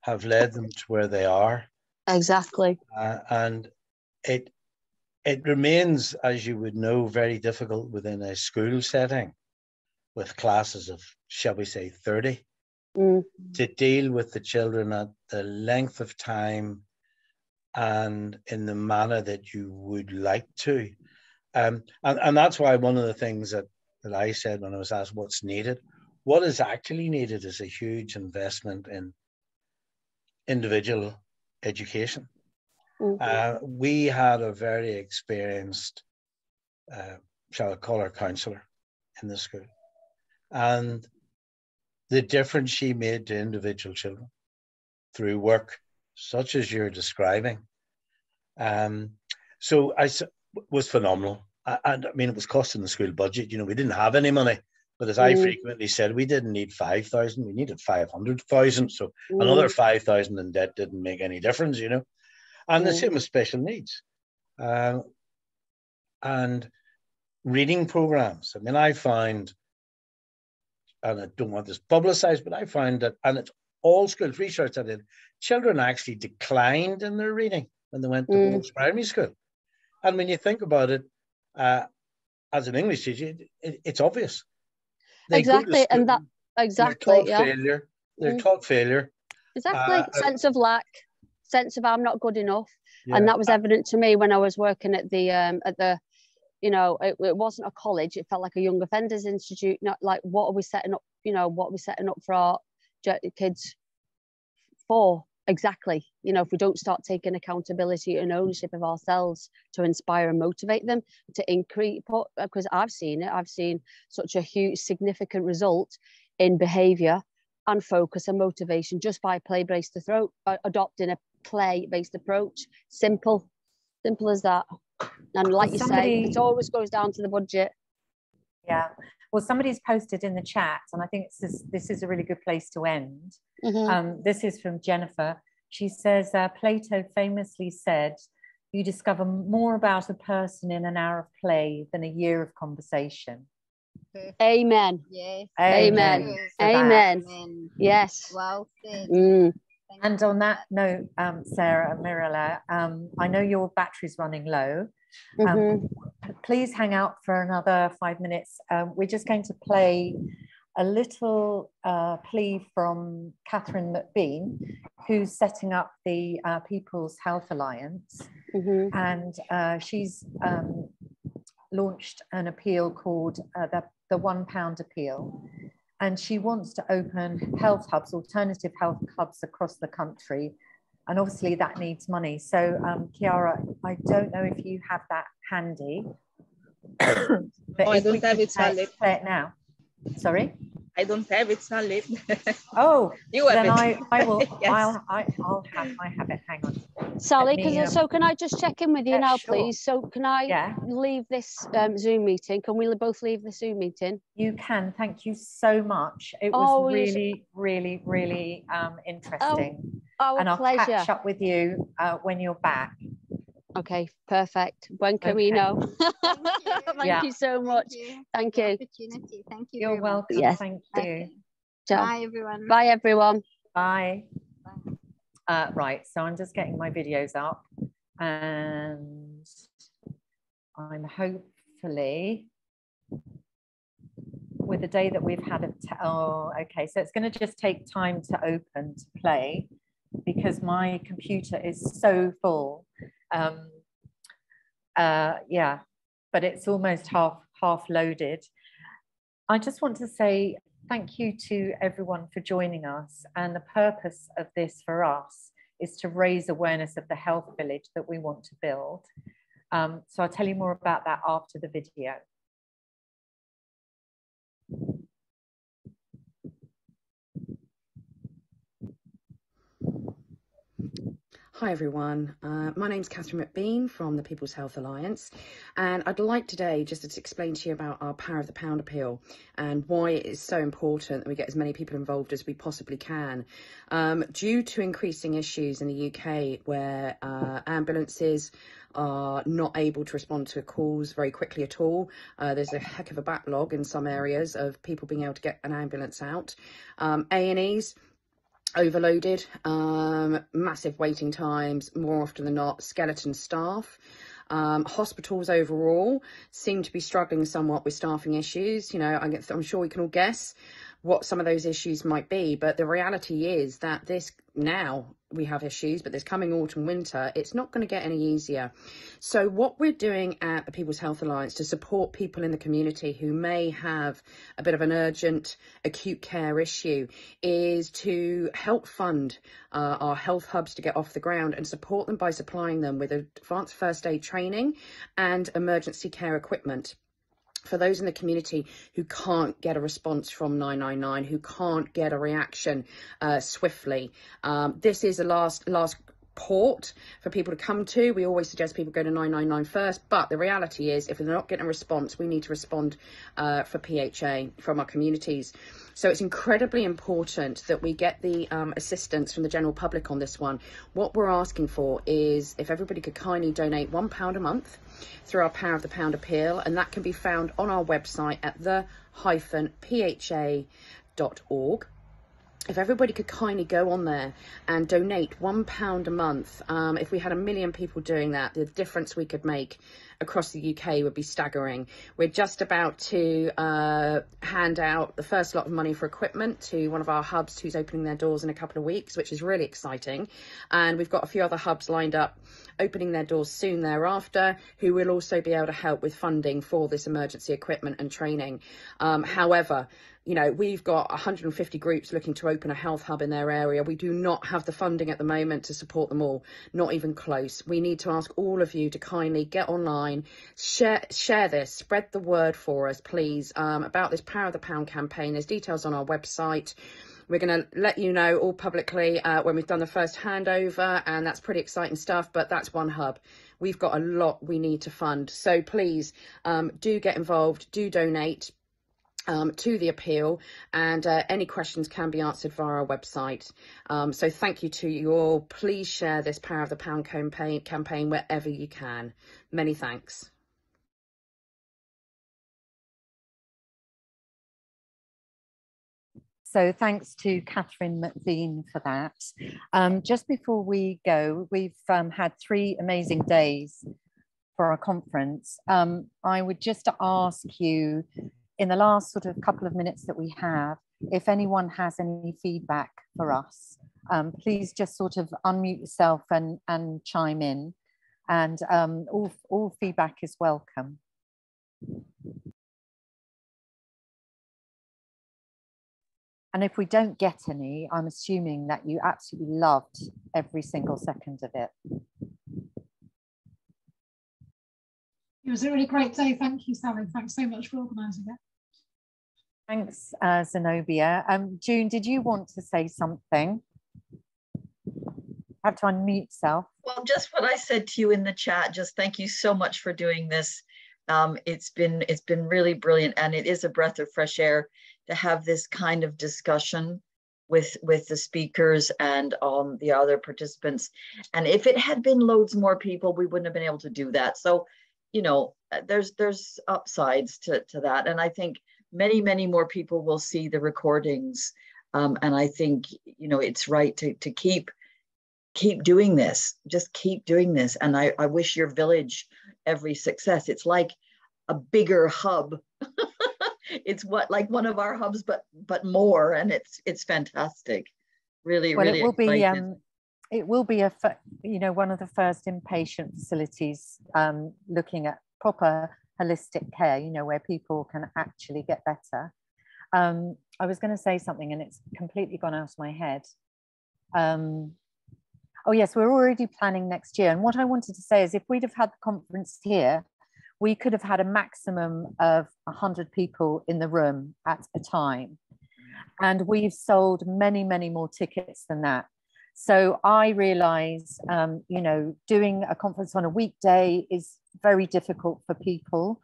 have led them to where they are. Exactly. And it remains, as you would know, very difficult within a school setting with classes of, shall we say, 30, to deal with the children at the length of time and in the manner that you would like to. And that's why one of the things that I said when I was asked what's needed, what is actually needed is a huge investment in individual education. We had a very experienced, shall I call her, counsellor in the school. And the difference she made to individual children through work such as you're describing, was phenomenal. And I mean, it was costing the school budget. You know, we didn't have any money, but as I frequently said, we didn't need 5,000, we needed 500,000. So another 5,000 in debt didn't make any difference, you know. And the same with special needs. And reading programs. I mean, I find, and I don't want this publicized, but I find that, and it's all schools, research I did, children actually declined in their reading when they went to primary school. And when you think about it, as an English teacher, it's obvious. They exactly, and that exactly, they're taught failure. Exactly, sense of lack, sense of I'm not good enough, and that was evident to me when I was working at the You know, it wasn't a college. It felt like a young offenders institute. Not like, what are we setting up? You know, what are we setting up for our kids for? Exactly. You know, if we don't start taking accountability and ownership of ourselves to inspire and motivate them to increase, because I've seen such a huge, significant result in behavior and focus and motivation just by play-based adopting a play-based approach. Simple as that. And like you say, it always goes down to the budget. Yeah. Well, somebody's posted in the chat, and I think this is a really good place to end. This is from Jennifer. She says, Plato famously said, you discover more about a person in an hour of play than a year of conversation. Amen. Yes. Amen. Amen. Yes. Well said. And on that note, Sarah and Mirella, I know your battery's running low. Please hang out for another 5 minutes. We're just going to play a little plea from Catherine McBean, who's setting up the People's Health Alliance. And she's launched an appeal called the £1 appeal. And she wants to open health hubs, alternative health hubs across the country. And obviously that needs money. So Chiara, I don't know if you have that handy. But I don't have it, play it now. Sorry? I don't have it, Sally. Oh, you have then it. I will. Yes. I have it. Hang on, Sally. So can I just check in with you now, sure. please? So can I leave this Zoom meeting? Can we both leave the Zoom meeting? You can. Thank you so much. It was really, really, really interesting. And I'll pleasure. Catch up with you when you're back. Okay, perfect. When can we know? Thank you so much. Thank you. Opportunity. Thank you. You're welcome. Yes. Thank you. Bye, everyone. Bye, everyone. Bye. Right. So I'm just getting my videos up, and I'm hopefully with the day that we've had okay. So it's going to just take time to open to play because my computer is so full. Yeah, but it's almost half loaded. I just want to say thank you to everyone for joining us, and the purpose of this for us is to raise awareness of the health village that we want to build. So I'll tell you more about that after the video. Hi everyone, my name's Catherine McBean from the People's Health Alliance, and I'd like today just to explain to you about our Power of the Pound appeal and why it is so important that we get as many people involved as we possibly can. Due to increasing issues in the UK where ambulances are not able to respond to calls very quickly at all, there's a heck of a backlog in some areas of people being able to get an ambulance out. A&Es overloaded, massive waiting times, more often than not, skeleton staff. Hospitals overall seem to be struggling somewhat with staffing issues. You know, I'm sure we can all guess what some of those issues might be, but the reality is that now we have issues, but this coming autumn, winter, it's not going to get any easier. So what we're doing at the People's Health Alliance to support people in the community who may have a bit of an urgent acute care issue is to help fund our health hubs to get off the ground and support them by supplying them with advanced first aid training and emergency care equipment. For those in the community who can't get a response from 999, who can't get a reaction swiftly, this is a last port for people to come to. We always suggest people go to 999 first, but the reality is if they're not getting a response, we need to respond for PHA from our communities. So it's incredibly important that we get the assistance from the general public on this one. What we're asking for is if everybody could kindly donate £1 a month through our Power of the Pound appeal, and that can be found on our website at the-pha.org. if everybody could kindly go on there and donate £1 a month, if we had 1 million people doing that, the difference we could make across the UK would be staggering. We're just about to hand out the first lot of money for equipment to one of our hubs who's opening their doors in a couple of weeks, which is really exciting. And we've got a few other hubs lined up opening their doors soon thereafter, who will also be able to help with funding for this emergency equipment and training. However, you know, we've got 150 groups looking to open a health hub in their area. We do not have the funding at the moment to support them all, not even close. We need to ask all of you to kindly get online, share this, spread the word for us, please, about this Power of the Pound campaign. There's details on our website. We're going to let you know all publicly when we've done the first handover, and that's pretty exciting stuff, but that's one hub. We've got a lot we need to fund. So please do get involved, do donate to the appeal, and any questions can be answered via our website. So thank you to you all. Please share this Power of the Pound campaign wherever you can. Many thanks. So thanks to Catherine McVean for that. Just before we go, we've had 3 amazing days for our conference. I would just ask you, in the last sort of couple of minutes that we have, if anyone has any feedback for us, please just sort of unmute yourself and chime in, and all feedback is welcome. And if we don't get any, I'm assuming that you absolutely loved every single second of it. It was a really great day. Thank you, Sally. Thanks so much for organising it. Thanks, Zenobia. June, did you want to say something? Have to unmute yourself. Well, just what I said to you in the chat, just thank you so much for doing this. It's been really brilliant, and it is a breath of fresh air to have this kind of discussion with the speakers and the other participants. And if it had been loads more people, we wouldn't have been able to do that. So, you know, there's upsides to that. And I think many more people will see the recordings. And I think, you know, it's right to keep doing this, just keep doing this. And I wish your village every success. It's like a bigger hub. It's like one of our hubs, but more, and it's fantastic. Really, well, really excited. It will be you know, one of the first inpatient facilities looking at proper holistic care, you know, where people can actually get better. I was going to say something and it's completely gone out of my head. Oh yes, we're already planning next year. And what I wanted to say is, if we'd have had the conference here, we could have had a maximum of 100 people in the room at a time. And we've sold many more tickets than that. So I realize, you know, doing a conference on a weekday is very difficult for people.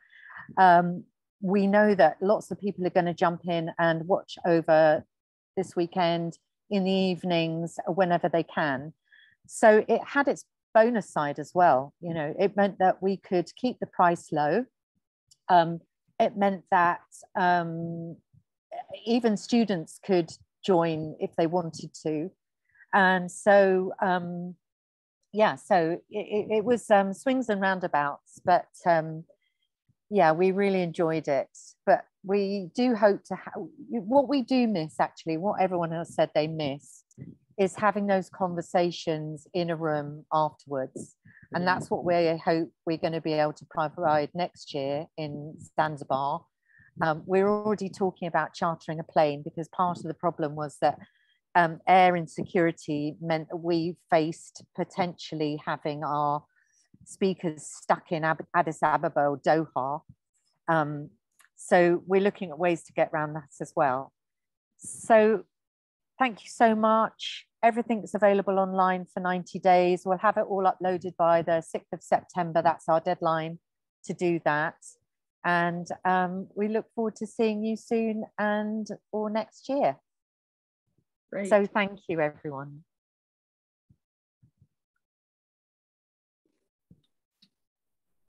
We know that lots of people are going to jump in and watch over this weekend, in the evenings, whenever they can. So it had its bonus side as well. You know, it meant that we could keep the price low. It meant that even students could join if they wanted to. And so, yeah, so it was swings and roundabouts, but yeah, we really enjoyed it. But we do hope to have, what we do miss, actually, what everyone else said they miss, is having those conversations in a room afterwards. And that's what we hope we're going to be able to provide next year in Zanzibar. We're already talking about chartering a plane, because part of the problem was that air insecurity meant that we faced potentially having our speakers stuck in Addis Ababa or Doha. So we're looking at ways to get around that as well. So thank you so much. Everything's available online for 90 days. We'll have it all uploaded by the 6th of September. That's our deadline to do that. And we look forward to seeing you soon or next year. Great. So thank you, everyone.